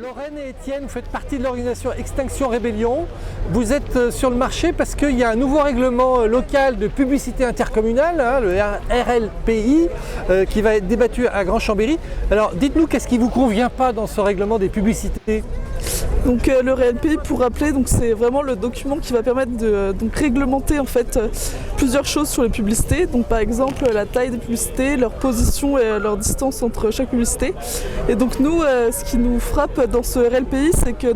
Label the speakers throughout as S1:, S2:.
S1: Lorraine et Étienne, vous faites partie de l'organisation Extinction Rébellion. Vous êtes sur le marché parce qu'il y a un nouveau règlement local de publicité intercommunale, le RLPI, qui va être débattu à Grand-Chambéry. Alors dites-nous, qu'est-ce qui ne vous convient pas dans ce règlement des publicités ?
S2: Donc le RLPI, pour rappeler, c'est vraiment le document qui va permettre de réglementer en fait plusieurs choses sur les publicités. Donc par exemple la taille des publicités, leur position et leur distance entre chaque publicité. Et donc nous, ce qui nous frappe dans ce RLPI, c'est que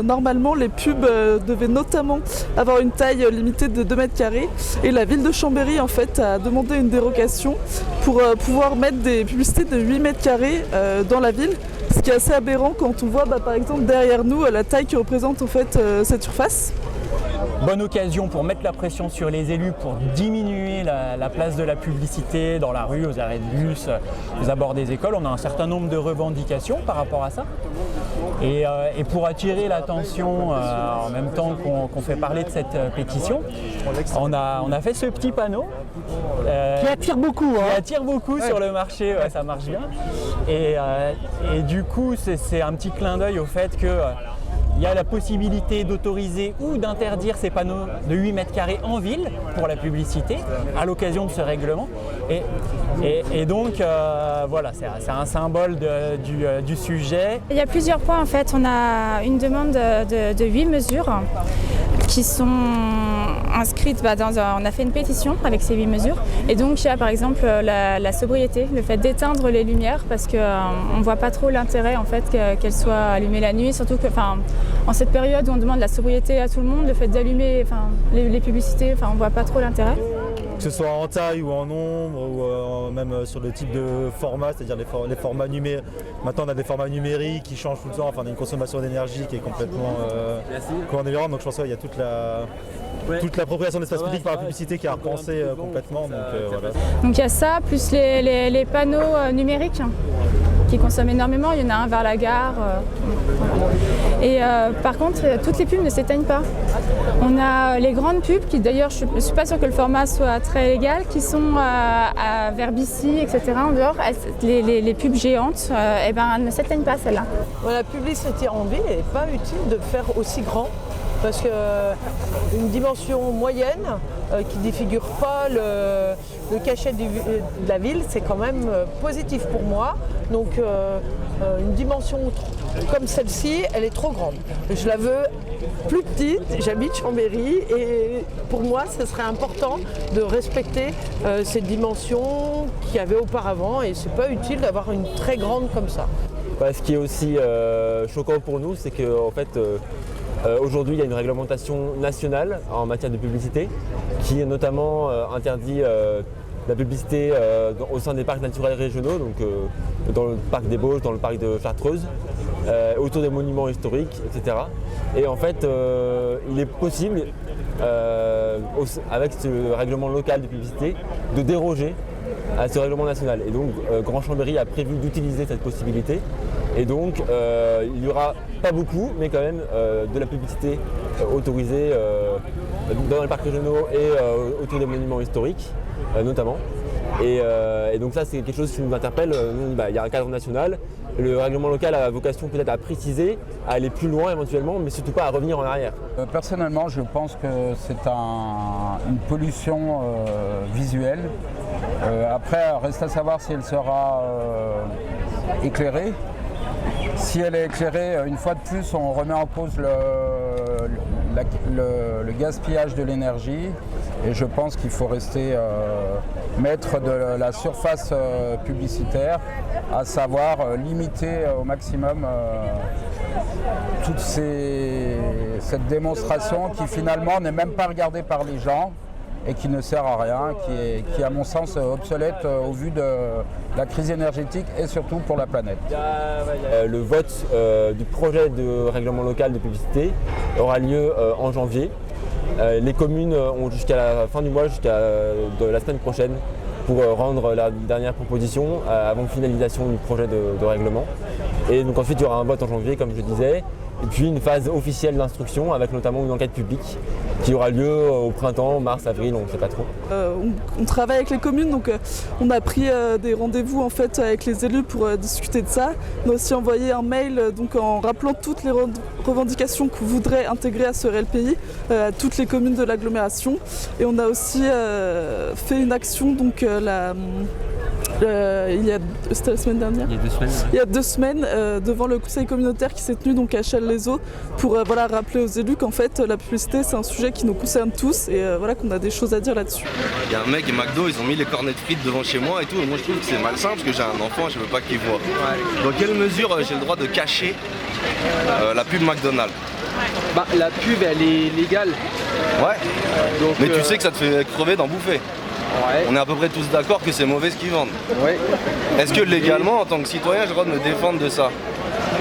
S2: normalement les pubs devaient notamment avoir une taille limitée de 2 mètres carrés. Et la ville de Chambéry en fait a demandé une dérogation pour pouvoir mettre des publicités de 8 mètres carrés dans la ville. Ce qui est assez aberrant quand on voit par exemple derrière nous la taille que représente en fait cette surface.
S3: Bonne occasion pour mettre la pression sur les élus pour diminuer la place de la publicité dans la rue, aux arrêts de bus, aux abords des écoles. On a un certain nombre de revendications par rapport à ça. Et pour attirer l'attention en même temps qu'on fait parler de cette pétition, on a fait ce petit panneau
S1: qui attire beaucoup.
S3: Qui attire beaucoup sur le marché, ça marche bien. Et du coup, c'est un petit clin d'œil au fait que il y a la possibilité d'autoriser ou d'interdire ces panneaux de 8 mètres carrés en ville pour la publicité à l'occasion de ce règlement. Et donc, voilà, c'est un symbole du sujet.
S4: Il y a plusieurs points en fait. On a une demande de 8 mesures qui sont inscrites, on a fait une pétition avec ces 8 mesures. Et donc il y a par exemple la sobriété, le fait d'éteindre les lumières parce qu'on ne voit pas trop l'intérêt en fait qu'elles soient allumées la nuit, surtout que en cette période où on demande la sobriété à tout le monde, le fait d'allumer les publicités, on ne voit pas trop l'intérêt.
S5: Que ce soit en taille ou en nombre ou même sur le type de format, c'est-à-dire les formats numériques. Maintenant on a des formats numériques qui changent tout le temps, on a une consommation d'énergie qui est complètement délirante. Donc je pense qu'il y a toute l'appropriation de l'espace public par la publicité qui est à repenser complètement.
S4: Donc il y a ça, plus les panneaux numériques qui consomment énormément, il y en a un vers la gare. Et par contre, toutes les pubs ne s'éteignent pas. On a les grandes pubs qui d'ailleurs, je ne suis pas sûre que le format soit très légal, qui sont vers Bicy, etc. en dehors. Les pubs géantes, elles ne s'éteignent pas celles-là.
S6: La publicité en ville n'est pas utile de faire aussi grand. Parce qu'une dimension moyenne qui ne défigure pas le cachet de la ville, c'est quand même positif pour moi. Donc une dimension comme celle-ci, elle est trop grande. Je la veux plus petite, j'habite Chambéry et pour moi ce serait important de respecter cette dimension qu'il y avait auparavant et c'est pas utile d'avoir une très grande comme ça.
S7: Ce qui est aussi choquant pour nous, c'est qu'en fait aujourd'hui, il y a une réglementation nationale en matière de publicité qui notamment interdit la publicité au sein des parcs naturels régionaux, donc dans le parc des Bauges, dans le parc de Chartreuse, autour des monuments historiques, etc. Et en fait, il est possible, avec ce règlement local de publicité, de déroger à ce règlement national. Et donc, Grand Chambéry a prévu d'utiliser cette possibilité. Et donc, il n'y aura pas beaucoup, mais quand même de la publicité autorisée dans les parcs régionaux et autour des monuments historiques, notamment. Et donc ça, c'est quelque chose qui nous interpelle. Il y a un cadre national. Le règlement local a vocation peut-être à préciser, à aller plus loin éventuellement, mais surtout pas à revenir en arrière.
S8: Personnellement, je pense que c'est une pollution visuelle. Après, reste à savoir si elle sera éclairée. Si elle est éclairée, une fois de plus, on remet en cause le gaspillage de l'énergie. Et je pense qu'il faut rester maître de la surface publicitaire, à savoir limiter au maximum toute cette démonstration qui finalement n'est même pas regardée par les gens et qui ne sert à rien, qui est à mon sens obsolète au vu de la crise énergétique et surtout pour la planète.
S7: Le vote du projet de règlement local de publicité aura lieu en janvier. Les communes ont jusqu'à la fin du mois, jusqu'à la semaine prochaine, pour rendre la dernière proposition avant finalisation du projet de règlement. Et donc ensuite il y aura un vote en janvier, comme je disais. Et puis une phase officielle d'instruction avec notamment une enquête publique qui aura lieu au printemps, mars, avril, on ne sait pas trop.
S2: On travaille avec les communes, donc on a pris des rendez-vous en fait avec les élus pour discuter de ça. On a aussi envoyé un mail donc en rappelant toutes les revendications qu'on voudrait intégrer à ce RLPI, à toutes les communes de l'agglomération. Et on a aussi fait une action donc c'était la semaine dernière. Il y a 2 semaines, devant le conseil communautaire qui s'est tenu donc à Chelles-les-Eaux pour rappeler aux élus qu'en fait la publicité c'est un sujet qui nous concerne tous et qu'on a des choses à dire là-dessus.
S9: Il y a un mec et McDo, ils ont mis les cornets de frites devant chez moi et tout, et moi je trouve que c'est malsain parce que j'ai un enfant et je veux pas qu'il voit. Dans quelle mesure j'ai le droit de cacher la pub McDonald's?
S10: Bah, la pub elle est légale.
S9: Ouais,
S10: donc,
S9: mais tu sais que ça te fait crever d'en bouffer.
S10: Ouais.
S9: On est à peu près tous d'accord que c'est mauvais ce qu'ils vendent.
S10: Ouais.
S9: Est-ce que légalement, en tant que citoyen, j'ai le droit de me défendre de ça?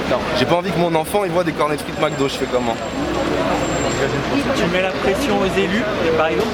S10: Non.
S9: J'ai pas envie que mon enfant il voit des cornets de frites McDo, je fais comment?
S3: Tu mets la pression aux élus, par exemple,